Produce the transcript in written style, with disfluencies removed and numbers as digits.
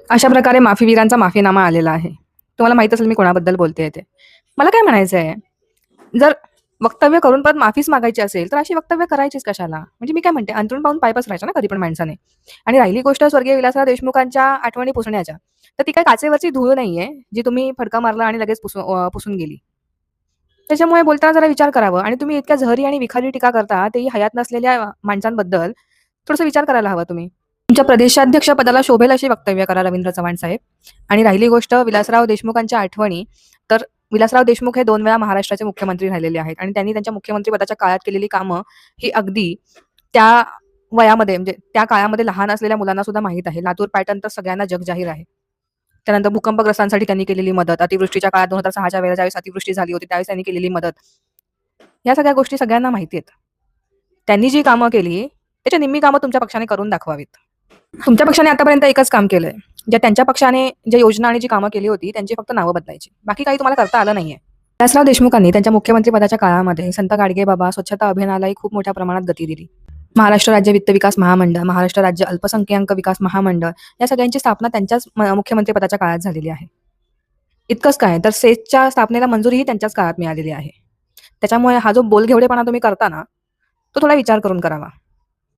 अशा प्रकारे माफीवीरांचा माफीनामा आलेला आहे. तुम्हाला माहीत असेल मी कोणाबद्दल बोलतेय ते. मला काय म्हणायचं आहे, जर वक्तव्य करून परत माफीच मागायची असेल, तर अशी वक्तव्य करायचीच कशाला? म्हणजे मी काय म्हणते, अंथरूण पाहून पाय पसरायचा ना कधी पण माणसाने. आणि राहिली गोष्ट स्वर्गीय विलासराव देशमुखांच्या आठवणी पुसण्याच्या, तर ती काही काचेवरची धूळ नाहीये, जी तुम्ही फडका मारला आणि लगेच पुसून गेली. त्याच्यामुळे बोलताना जरा विचार करावं आणि तुम्ही इतक्या जहरी आणि विखारी टीका करता, तेही हयात नसलेल्या माणसांबद्दल, थोडंसं विचार करायला हवा तुम्ही. तुमच्या प्रदेशाध्यक्ष पदाला शोभेल अशी वक्तव्य करा रवींद्र चव्हाण साहेब. आणि राहिली गोष्ट विलासराव देशमुखांच्या आठवणी, तर विलासराव देशमुख हे 2 वेळा महाराष्ट्राचे मुख्यमंत्री राहिलेले आहेत आणि त्यांनी त्यांच्या मुख्यमंत्री पदाच्या काळात केलेली कामं ही अगदी त्या वयामध्ये म्हणजे त्या काळामध्ये लहान असलेल्या मुलांना सुद्धा माहीत आहे. लातूर पॅटर्न तर सगळ्यांना जगजाहीर आहे. त्यानंतर भूकंपग्रस्तांसाठी त्यांनी केलेली मदत, अतिवृष्टीच्या काळात 2006च्या वेळेला ज्यावेळेस अतिवृष्टी झाली होती, त्यावेळेस त्यांनी केलेली मदत. या सगळ्या गोष्टी सगळ्यांना माहिती आहेत. त्यांनी जी कामं केली, त्याच्या निम्मी कामं तुमच्या पक्षाने करून दाखवावीत. तुमच्या पक्षाने आतापर्यंत एकच काम केलंय. ज्या त्यांच्या पक्षाने ज्या योजना आणि जी कामं केली होती, त्यांची फक्त नावं बदलायची. बाकी काही तुम्हाला करता आलं नाहीये. विलासराव देशमुखांनी त्यांच्या मुख्यमंत्री पदाच्या काळामध्ये संत गाडगेबाबा स्वच्छता अभियानालाही खूप मोठ्या प्रमाणात गती दिली. महाराष्ट्र राज्य वित्त विकास महामंडळ, महाराष्ट्र राज्य अल्पसंख्याक विकास महामंडळ या सगळ्यांची स्थापना त्यांच्याच मुख्यमंत्री पदाच्या काळात झालेली आहे. इतकंच काय, तर सेसच्या स्थापनेला मंजुरीही त्यांच्याच काळात मिळालेली आहे. त्याच्यामुळे हा जो बोलघेवडेपणा तुम्ही करता ना, तो थोडा विचार करून करावा.